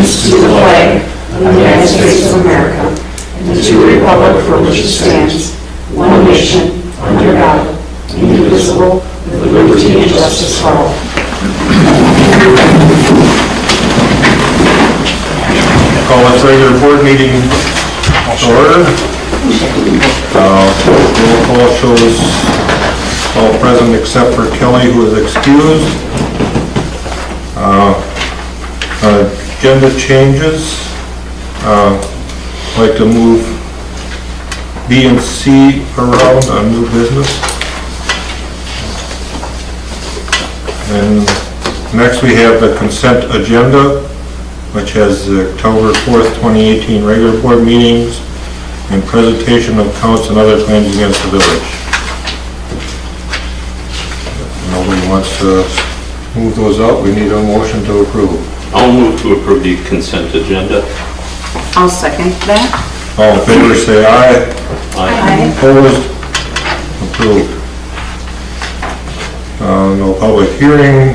allegiance to the flag of the United States of America and to the republic for which it stands, one nation, under God, indivisible, with liberty and justice for all. Call this regular board meeting to order. Roll call shows all present except for Kelly, who is excused. Agenda changes. I'd like to move B and C around on new business. And next we have the consent agenda, which has the October 4th, 2018 regular board meetings and presentation of counts and other claims against the village. If nobody wants to move those out, we need a motion to approve. I'll move to approve the consent agenda. I'll second that. All in favor say aye. Aye. Opposed? Approved. No public hearing.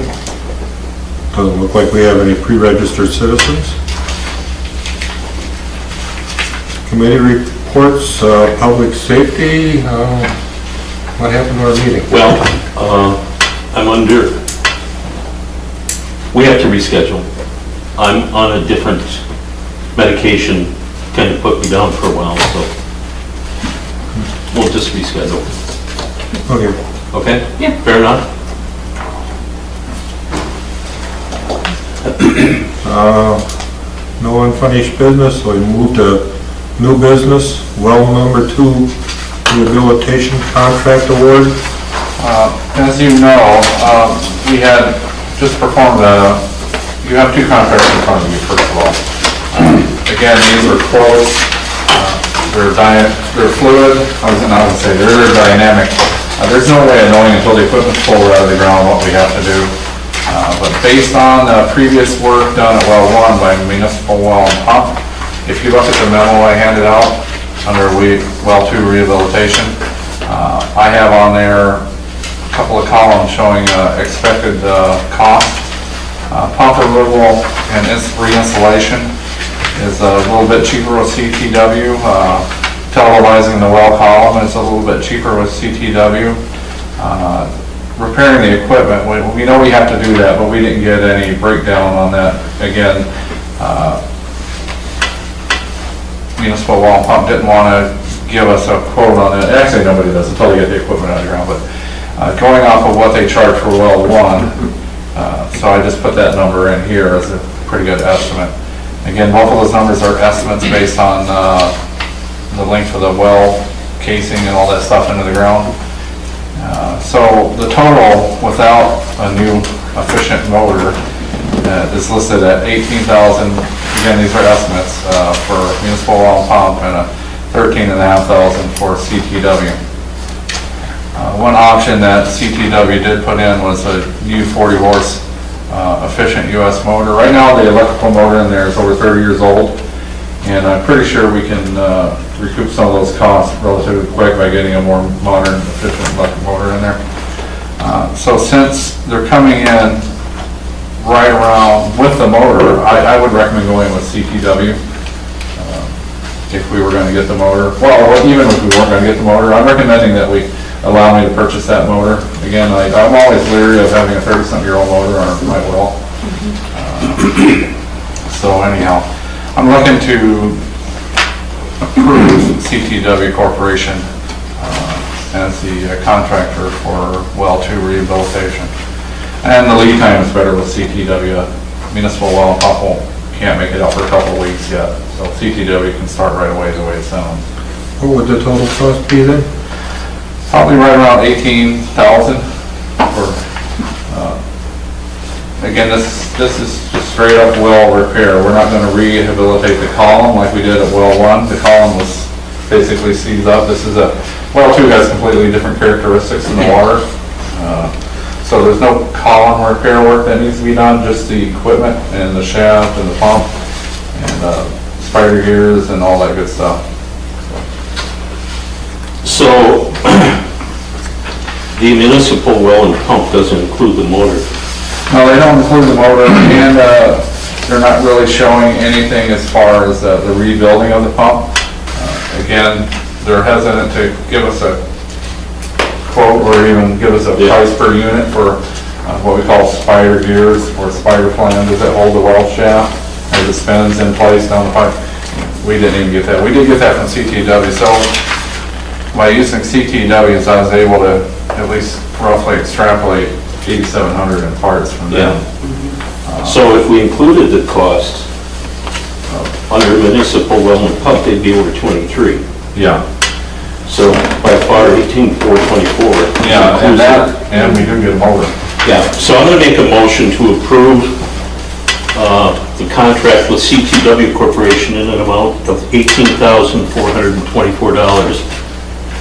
Doesn't look like we have any pre-registered citizens. Committee reports, public safety. What happened to our meeting? Well, we have to reschedule. I'm on a different medication, kind of put me down for a while, so we'll just reschedule. Okay. Okay? Yeah. Fair enough? No unfinished business, so we move to new business. Well number 2, rehabilitation contract award. As you know, we had just performed you have 2 contracts in front of you, first of all. Again, these are quotes. They're fluid. I was going to say they're dynamic. There's no way of knowing until the equipment's pulled out of the ground what we have to do. But based on previous work done at Well 1 by Municipal Well and Pump, if you look at the memo I handed out under Well 2 rehabilitation, I have on there a couple of columns showing expected cost. Pump removal and reinstallation is a little bit cheaper with CTW. Televising the well column is a little bit cheaper with CTW. Repairing the equipment, we know we have to do that, but we didn't get any breakdown on that. Again, Municipal Well and Pump didn't want to give us a quote on it. Actually, nobody does until they get the equipment out of the ground, but going off of what they charge for Well 1, so I just put that number in here as a pretty good estimate. Again, both of those numbers are estimates based on the length of the well casing and all that stuff into the ground. So the total without a new efficient motor is listed at $18,000. Again, these are estimates for Municipal Well and Pump, and $13,500 for CTW. One option that CTW did put in was a new 40 horse efficient US motor. Right now the electrical motor in there is over 30 years old, and I'm pretty sure we can recoup some of those costs relatively quick by getting a more modern, efficient electric motor in there. So since they're coming in right around with the motor, I would recommend going with CTW if we were going to get the motor. Well, even if we weren't going to get the motor, I'm recommending that we allow me to purchase that motor. Again, I'm always leery of having a 30-something-year-old motor on my well. So anyhow, I'm looking to approve CTW Corporation as the contractor for Well 2 rehabilitation. And the lead time is better with CTW. Municipal Well and Pump can't make it up for a couple of weeks yet. So CTW can start right away the way it sounds. What would the total cost be then? Probably right around $18,000 for, again, this is just straight up well repair. We're not going to rehabilitate the column like we did at Well 1. The column was basically seized up. This is Well 2 has completely different characteristics in the water. So there's no column repair work that needs to be done, just the equipment and the shaft and the pump and spider gears and all that good stuff. So, the municipal well and pump doesn't include the motor. No, they don't include the motor, and they're not really showing anything as far as the rebuilding of the pump. Again, they're hesitant to give us a quote or even give us a price per unit for what we call spider gears or spider flanges that hold the well shaft as it spins in place down the pipe. We didn't even get that. We did get that from CTW. So by using CTWs, I was able to at least roughly extrapolate 8,700 in parts from them. So if we included the cost under municipal well and pump, they'd be over 23. Yeah. So by far 18,424. Yeah, and we do get a motor. Yeah, so I'm going to make a motion to approve the contract with CTW Corporation in an amount of $18,424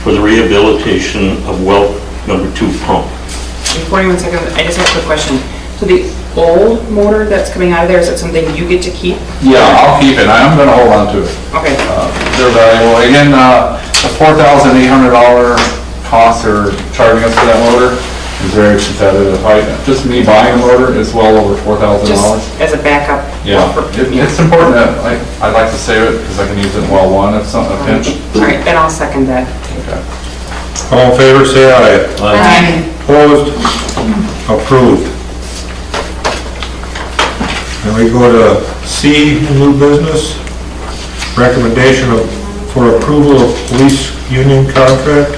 for the rehabilitation of well number 2 pump. Before you one second, I just have a quick question. So the old motor that's coming out of there, is that something you get to keep? Yeah, I'll keep it. I'm gonna hold on to it. Okay. They're valuable. Again, the $4,800 cost they're charging us for that motor is very competitive. Just me buying a motor is well over $4,000. Just as a backup? Yeah, it's important that, I'd like to save it because I can use it in well 1 if something, a pinch. All right, then I'll second that. Okay. All in favor, say aye. Aye. Opposed? Approved. And we go to C, new business. Recommendation for approval of police union contract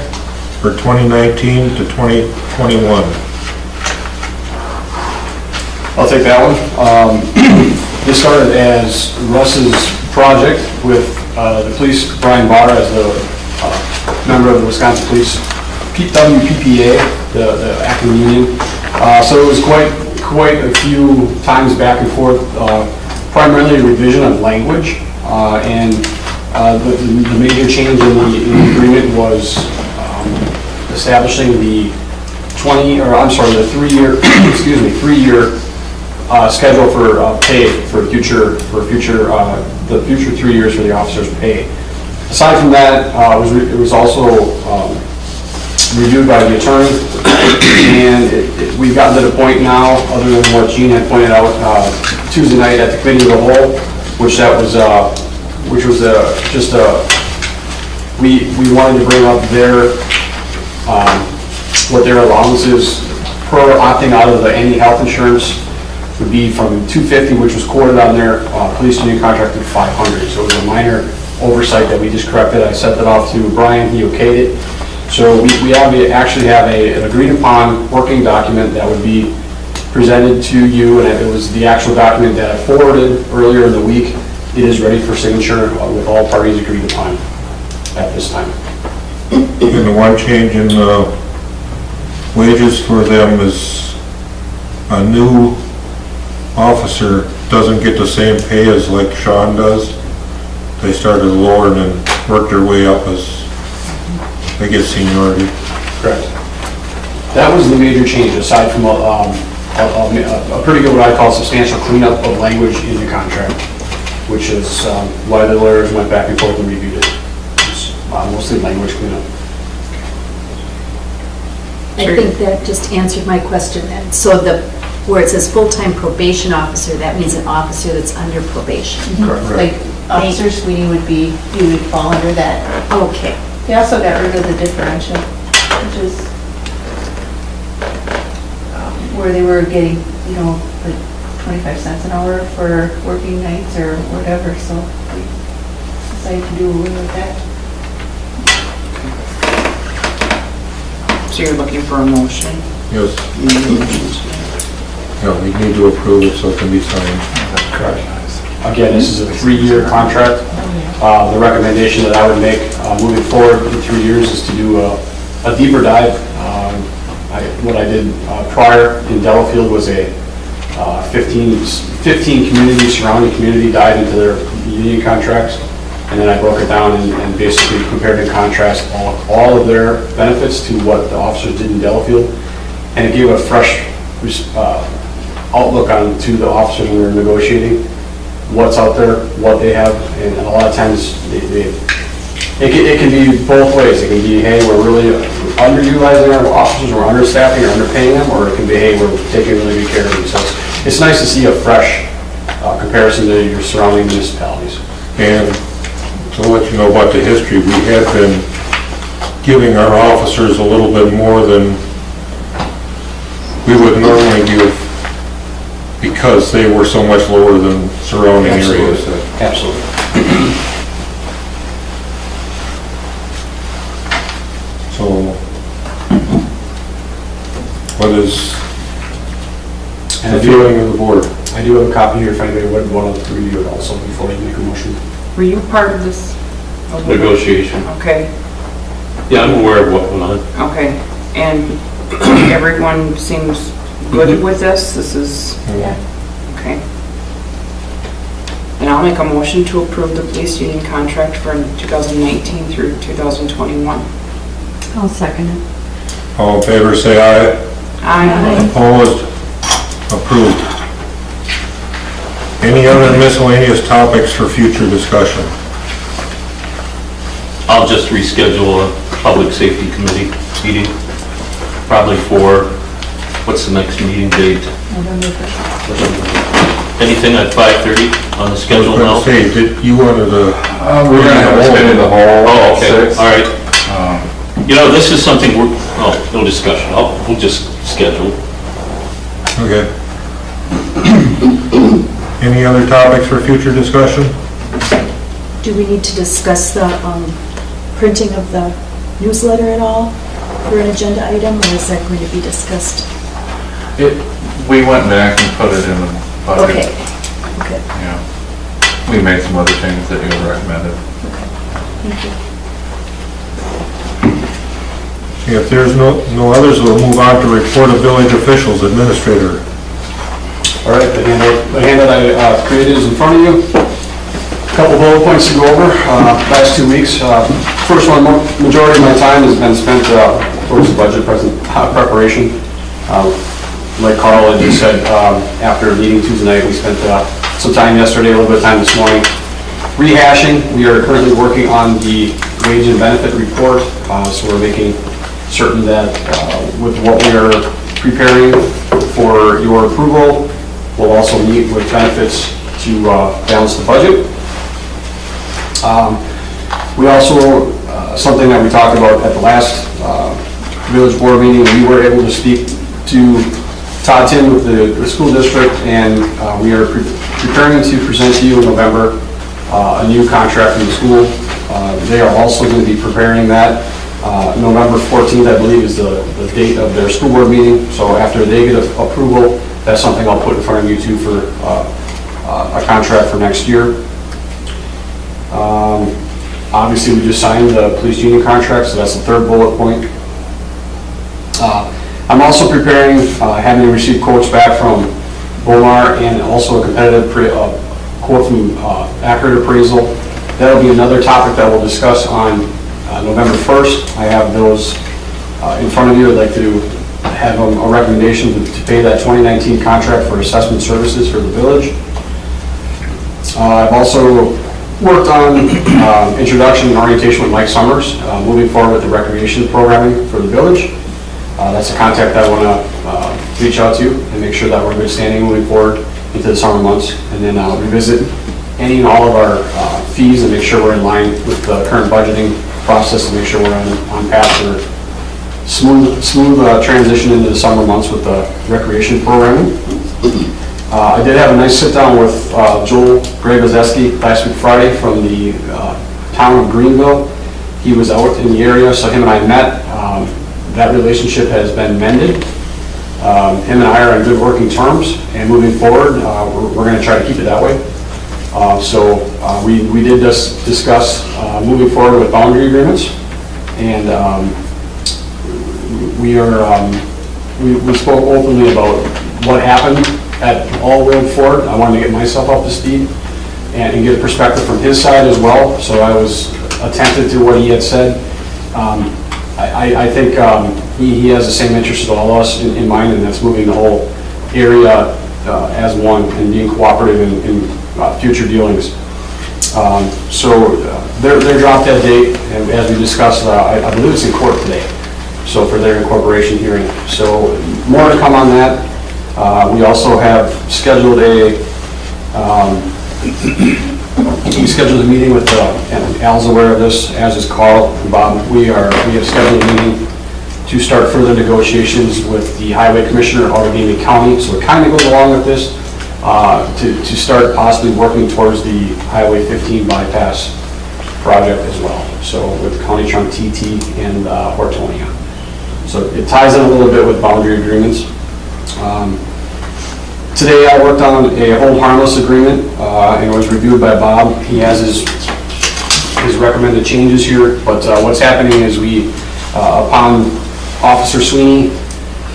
for 2019 to 2021. I'll take that one. This started as Russ's project with the police, Brian Barr as the member of the Wisconsin Police WPPA, the acting union. So it was quite a few times back and forth, primarily a revision of language, and the major change in the agreement was establishing the 3-year, schedule for pay for the future 3 years for the officers' pay. Aside from that, it was also reviewed by the attorney, and we've gotten to the point now, other than what Gene had pointed out Tuesday night at the committee of the whole, we wanted to bring up what their allowances per opting out of any health insurance would be from $250, which was quoted on their police union contract, to $500. So it was a minor oversight that we just corrected. I sent it off to Brian, he okayed it. So we actually have an agreed upon working document that would be presented to you, and it was the actual document that I forwarded earlier in the week. It is ready for signature with all parties agreed upon at this time. And the one change in wages for them is a new officer doesn't get the same pay as like Sean does. They started lower and then worked their way up as they get seniority. Correct. That was the major change, aside from a pretty good, what I call substantial cleanup of language in the contract, which is why the lawyers went back and forth and reviewed it. It's mostly language cleanup. I think that just answered my question then. So where it says full-time probation officer, that means an officer that's under probation. Correct. Like Officer Sweeney you would fall under that. Okay. They also got rid of the differential, which is where they were getting, like 25 cents an hour for working nights or whatever, so we decided to do away with that. So you're looking for a motion? Yes, You need a motion to- yeah, we need to approve it so it can be signed. Correct. Again, this is a 3-year contract. The recommendation that I would make moving forward in 3 years is to do a deeper dive. What I did prior in Delafield was a 15 communities, surrounding community dive into their union contracts. And then I broke it down and basically compared and contrast all of their benefits to what the officers did in Delafield. And it gave a fresh outlook to the officers when we were negotiating what's out there, what they have, and a lot of times it can be both ways. It can be, hey, we're really underutilizing our officers, we're understaffing or underpaying them, or it can be, hey, we're taking really good care of them. So it's nice to see a fresh comparison to your surrounding municipalities. And to let you know about the history, we have been giving our officers a little bit more than we would normally give because they were so much lower than surrounding areas. Absolutely. So, what is And the feeling of the board? I do have a copy here if anybody would want to review it also before you make a motion. Were you part of this? Negotiation. Okay, Yeah, I'm aware of what went on. okay. And everyone seems good with this? This is, okay. And I'll make a motion to approve the police union contract for 2019 through 2021. I'll second it. All in favor, say aye. Aye. Opposed? Approved. Any other miscellaneous topics for future discussion? I'll just reschedule a public safety committee meeting, probably for, what's the next meeting date? Anything at 5:30 on the schedule I now? was going to say, you wanted to... We're gonna have to spend the whole Oh, okay, 6. all right. You know, this is something no discussion. We'll just schedule. Okay. Any other topics for future discussion? Do we need to discuss the printing of the newsletter at all for an agenda item, or is that going to be discussed? We went back and put it in the budget. Okay, okay, Yeah. We made some other changes that you recommended. thank you. If there's no others, we'll move on to report of village officials, administrator. All right, the handout I created is in front of you. A couple bullet points to go over, last 2 weeks. First one, majority of my time has been spent towards the budget preparation. Like Carl had just said, after meeting Tuesday night, we spent some time yesterday, a little bit of time this morning, rehashing. We are currently working on the wage and benefit report, so we're making certain that with what we are preparing for your approval, we'll also meet with benefits to balance the budget. We also, something that we talked about at the last village board meeting, we were able to speak to Todd Tim with the school district, and we are preparing to present to you in November a new contract from the school. They are also going to be preparing that. November 14th, I believe, is the date of their school board meeting. So after they get approval, that's something I'll put in front of you too for a contract for next year. Obviously, we just signed the police union contract, so that's the third bullet point. I'm also preparing, having received quotes back from Bomar and also a competitive quote from Accurate Appraisal. That'll be another topic that we'll discuss on November 1st. I have those in front of you. I'd like to have a recommendation to pay that 2019 contract for assessment services for the village. I've also worked on introduction and orientation with Mike Summers, moving forward with the recreation programming for the village. That's a contact I want to reach out to and make sure that we're in good standing moving forward into the summer months, and then revisit any and all of our fees and make sure we're in line with the current budgeting process and make sure we're on path for smooth transition into the summer months with the recreation programming. I did have a nice sit down with Joel Gregozeski last week Friday from the town of Greenville. He was out in the area, so him and I met. That relationship has been mended. Him and I are on good working terms, and moving forward, we're going to try to keep it that way. So we did just discuss moving forward with boundary agreements, and we spoke openly about what happened at Allwood Ford. I wanted to get myself up to speed and get a perspective from his side as well, so I was attentive to what he had said. I think he has the same interest as all of us in mind, and that's moving the whole area as one and being cooperative in future dealings. So their drop dead date, and as we discussed, I believe it's in court today, so for their incorporation hearing. So more to come on that. We also have scheduled a We scheduled a meeting with, and Al's aware of this, as is Carl and Bob. We have scheduled a meeting to start further negotiations with the Highway Commissioner of Allegheny County. So it kind of goes along with this, to start possibly working towards the Highway 15 bypass project as well. So with County Trunk TT and Hortonville. So it ties in a little bit with boundary agreements. Today I worked on a hold harmless agreement, and it was reviewed by Bob. He has his recommended changes here, but what's happening is we, upon Officer Sweeney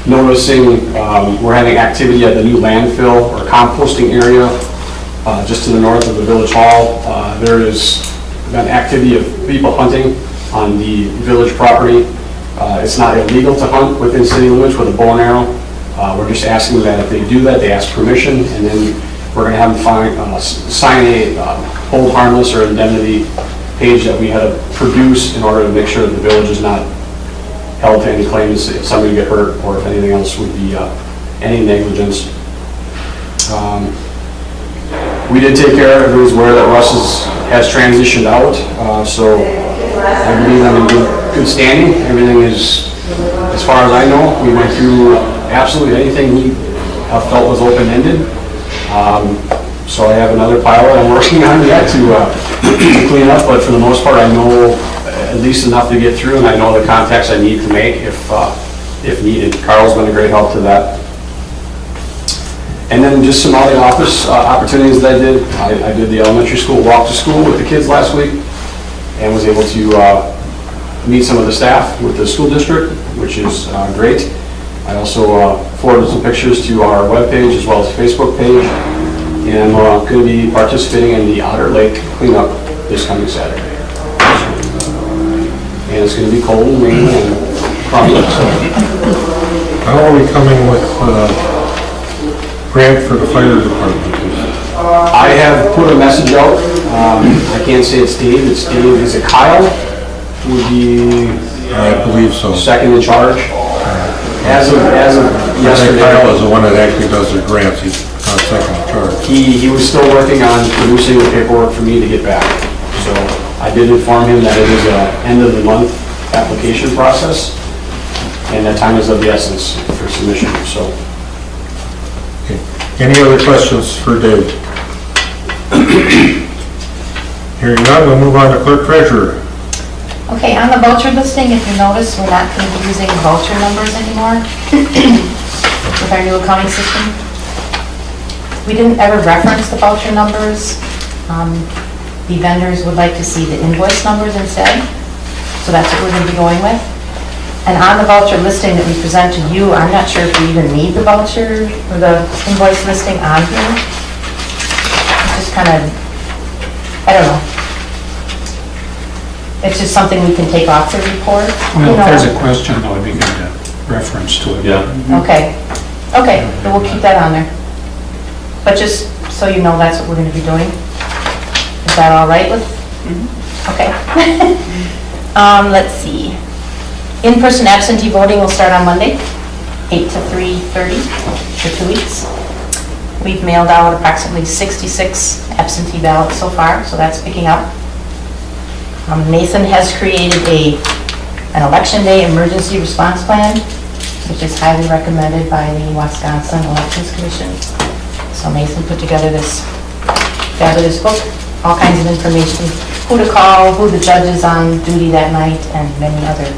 noticing we're having activity at the new landfill or composting area just to the north of the village hall. There is been activity of people hunting on the village property. It's not illegal to hunt within city limits with a bow and arrow. We're just asking that if they do that, they ask permission, and then we're going to have them sign a hold harmless or indemnity page that we had to produce in order to make sure that the village is not held to any claims if somebody get hurt or if anything else would be any negligence. We did take care of it. Everyone's aware that Russ has transitioned out, so I believe I'm in good standing. Everything is, as far as I know, we went through absolutely anything we felt was open-ended. So I have another pile that I'm working on yet to clean up, but for the most part I know at least enough to get through, and I know the contacts I need to make if needed. Carl's been a great help to that. And then just some other office opportunities that I did. I did the elementary school walk to school with the kids last week and was able to meet some of the staff with the school district, which is great. I also forwarded some pictures to our webpage as well as Facebook page, and I'm going to be participating in the Otter Lake cleanup this coming Saturday. And it's going to be cold and rainy and crummy. How are we coming with grant for the fire department? I have put a message out. I can't say it's Dave. It's Dave. Is it Kyle? Would be I believe so. second in charge. As of yesterday, Kyle is the one that actually does the grants. He's not second in charge. he was still working on producing the paperwork for me to get back. So I did inform him that it is a end of the month application process, and that time is of the essence for submission. So. Okay. Any other questions for Dave? Hearing none, we'll move on to clerk treasurer. Okay, on the voucher listing, if you notice, we're not going to be using voucher numbers anymore with our new accounting system. We didn't ever reference the voucher numbers. The vendors would like to see the invoice numbers instead, so that's what we're going to be going with. And on the voucher listing that we present to you, I'm not sure if we even need the voucher or the invoice listing on here. It's just kind of, I don't know. It's just something we can take off the report. Well, you if there's know. a question, though, it'd be good to reference to it. Yeah. Okay, then we'll keep that on there. But just so you know, that's what we're going to be doing. Is that all right with? Okay. Let's see. In-person absentee voting will start on Monday, 8 to 3:30 for 2 weeks. We've mailed out approximately 66 absentee ballots so far, so that's picking up. Nathan has created an election day emergency response plan, which is highly recommended by the Wisconsin Elections Commission. So Nathan put together this fabulous book, all kinds of information, who to call, who the judge is on duty that night, and many other,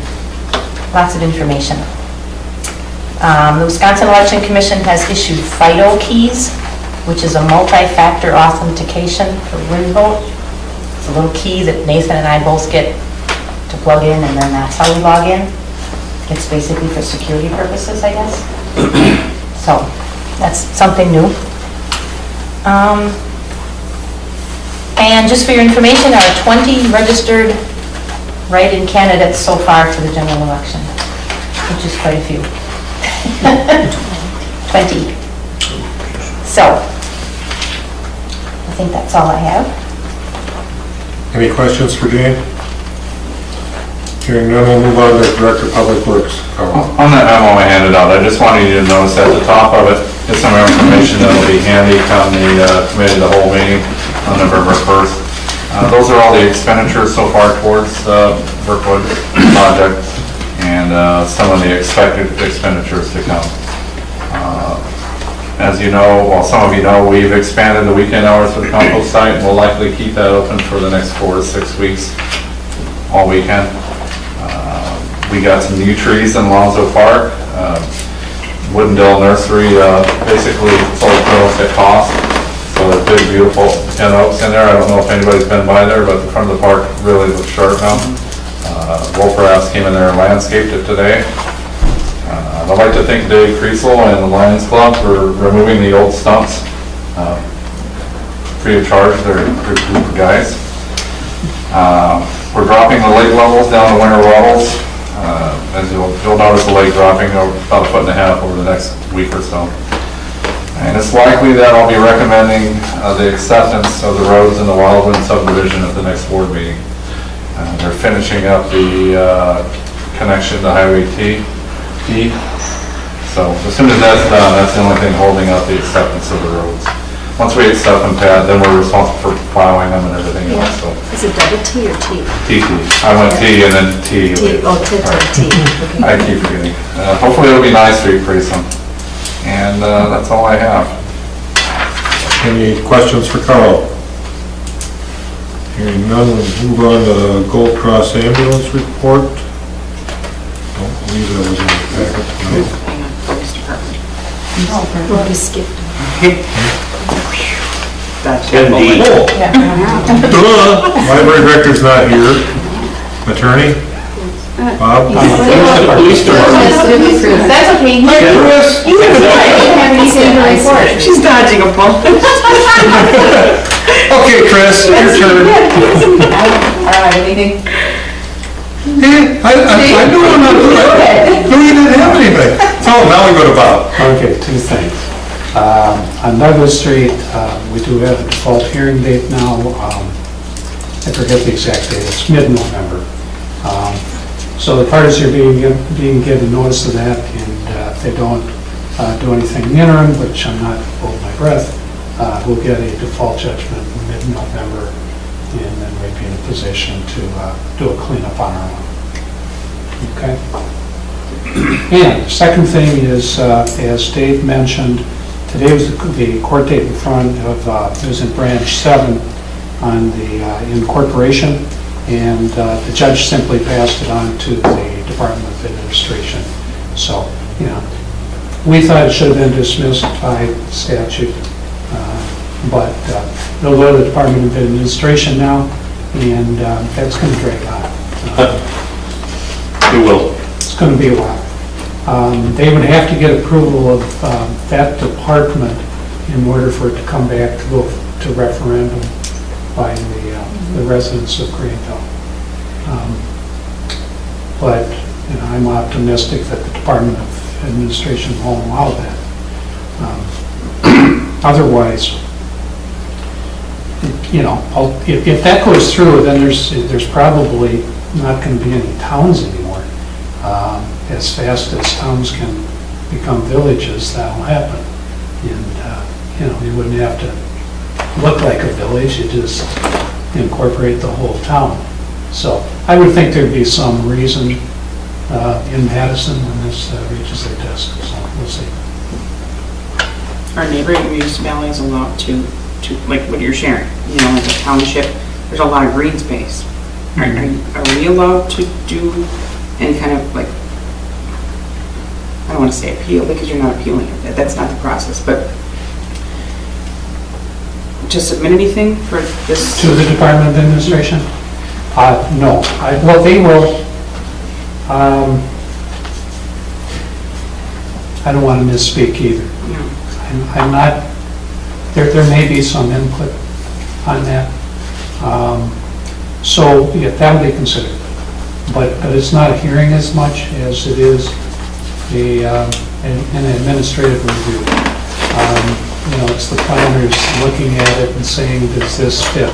lots of information. The Wisconsin Election Commission has issued FIDO keys, which is a multi-factor authentication for wind vote. It's a little key that Nathan and I both get to plug in, and then that's how we log in. It's basically for security purposes, I guess. So that's something new. And just for your information, there are 20 registered write-in candidates so far for the general election, which is quite a few. 20. So, I think that's all I have. Any questions for Jane? Hearing none, we'll move on to Director of Public Works. Carl. On that memo I handed out, I just wanted you to notice at the top of it, get some information that'll be handy come the committee of the whole meeting on November 1st. Those are all the expenditures so far towards Brookwood project and some of the expected expenditures to come. As you know, well, some of you know, we've expanded the weekend hours for the compost site, and we'll likely keep that open for the next 4 to 6 weeks, all weekend. We got some new trees in Alonzo Park. Woodendale Nursery basically sold those at cost. So they're big, beautiful ten oaks in there. I don't know if anybody's been by there, but the front of the park really looks sharp now. Wolfrass came in there and landscaped it today. I'd like to thank Dave Creasel and the Lions Club for removing the old stumps free of charge. They're group of guys. We're dropping the lake levels down to winter levels. As you'll notice, the lake dropping about 1.5 feet over the next week or so. And it's likely that I'll be recommending the acceptance of the roads in the Wildwood subdivision at the next board meeting. They're finishing up the connection to Highway T. So as soon as that's done, that's the only thing holding up the acceptance of the roads. Once we accept them, Pat, then we're responsible for plowing them and everything else. So Is it double T or T? TT. I went T and then T. T, oh, T. I keep forgetting. Hopefully it'll be nice for you pretty soon. And that's all I have. Any questions for Carl? Hearing none, we'll move on to the Gold Cross ambulance report. Don't believe that was in the packet tonight. Hang on, police department. Well, we skipped. That's Indeed. Duh! Library director's not here. Attorney? Bob? Police department. That's okay. You don't have anything to report. She's dodging a bullet. Okay, Chris, your turn. I don't have anything. I knew I'm not doing it. No, you didn't have anything. So now we go to Bob. Okay, 2 things. On Douglas Street, we do have a default hearing date now. I forget the exact date, it's mid-November. So the parties are being given notice of that, and if they don't do anything in the interim, which I'm not holding my breath, we'll get a default judgment in mid-November, and then we'd be in a position to do a cleanup on our own. Okay? And the second thing is, as Dave mentioned, today was the court date in front of, it was in branch 7 on the incorporation, and the judge simply passed it on to the Department of Administration. So, we thought it should have been dismissed by statute, but it'll go to the Department of Administration now, and that's going to drag on. It will. It's going to be a while. They would have to get approval of that department in order for it to come back to go to referendum by the residents of Greenville. But I'm optimistic that the Department of Administration won't allow that. Otherwise, if that goes through, then there's probably not going to be any towns anymore. As fast as towns can become villages, that'll happen. And, you wouldn't have to look like a village, you just incorporate the whole town. So I would think there'd be some reason in Madison when this reaches their desk, so we'll see. Our neighboring municipalities allowed to, like what you're sharing, like a township, there's a lot of green space. Are we allowed to do any kind of like, I don't want to say appeal because you're not appealing it, that's not the process, but to submit anything for this? To the Department of Administration? No. Well, they will. I don't want to misspeak either. No. I'm not, there may be some input on that. So, yeah, that'll be considered. But it's not a hearing as much as it is an administrative review. It's the planners looking at it and saying, does this fit?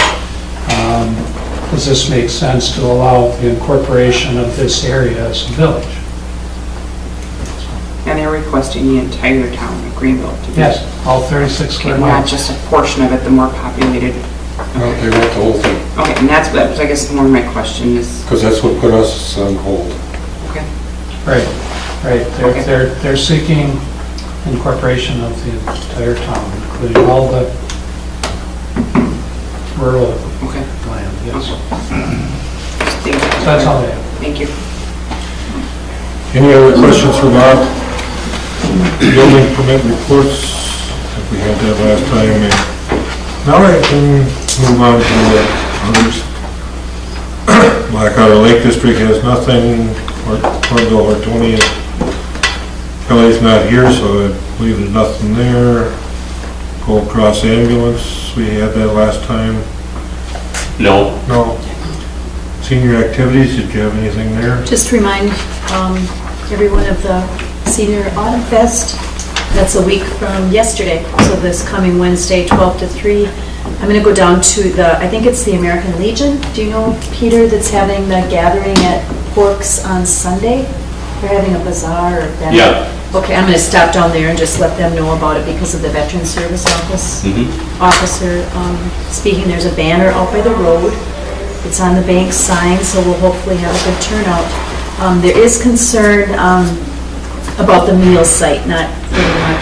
Does this make sense to allow the incorporation of this area as a village? And they're requesting the entire town. Greenville? to be- Yes, all 36 square Okay, not miles. just a portion of it, the more populated. Well, they want the whole thing, Okay, and that was, I guess, more my question is, because that's what put us on hold. okay, Right, right. Okay. They're seeking incorporation of the entire town, including all the rural okay. land, yes. Thank you. So that's all I have. Thank you. Any other questions for Bob? Building permit reports, I think we had that last time. And now I can move on to others. Blackwater Lake District has nothing, Hortonville or 20th. Kelly's not here, so I believe there's nothing there. Gold Cross Ambulance, we had that last time. No, No. Senior activities, did you have anything there? Just remind everyone of the Senior Autumn Fest. That's a week from yesterday, so this coming Wednesday, 12 to 3. I'm going to go down to I think it's the American Legion. Do you know, Peter, that's having the gathering at Forks on Sunday? They're having a bazaar or that. Yeah. Okay, I'm going to stop down there and just let them know about it because of the Veteran Service Office officer speaking. There's a banner out by the road. It's on the bank sign, so we'll hopefully have a good turnout. There is concern about the meal site, not very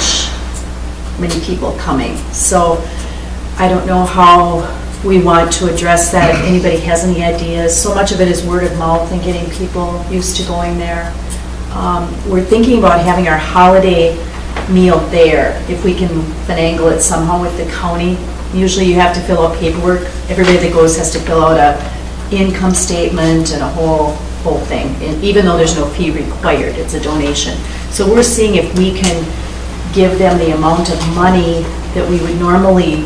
many people coming. So I don't know how we want to address that, if anybody has any ideas. So much of it is word of mouth and getting people used to going there. We're thinking about having our holiday meal there, if we can finagle it somehow with the county. Usually you have to fill out paperwork. Everybody that goes has to fill out a income statement and a whole thing. And even though there's no fee required, it's a donation. So we're seeing if we can give them the amount of money that we would normally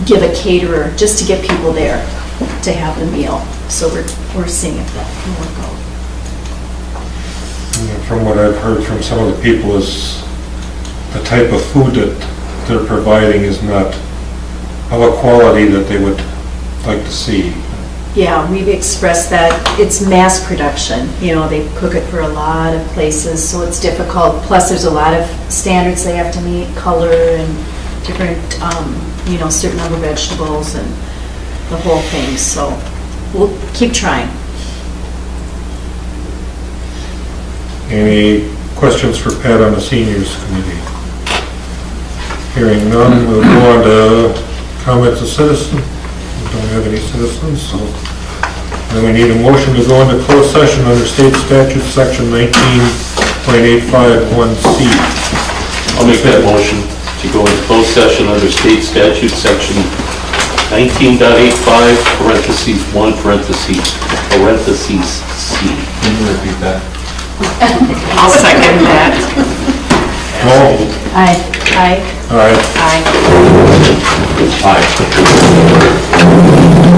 give a caterer just to get people there to have the meal. So we're seeing if that can work out. From what I've heard from some of the people is the type of food that they're providing is not of a quality that they would like to see. Yeah, we've expressed that it's mass production. You know, they cook it for a lot of places, so it's difficult. Plus, there's a lot of standards they have to meet, color and different, certain number of vegetables and the whole thing. So we'll keep trying. Any questions for Pat on the seniors committee? Hearing none, we'll go on to comments of citizens. We don't have any citizens, so then we need a motion to go into closed session under state statute section 19.851C. I'll make that motion to go into closed session under state statute section 19.85, parentheses 1, parentheses C. Can you repeat that? I'll second that. No? Aye. Aye. All right. Aye. Aye.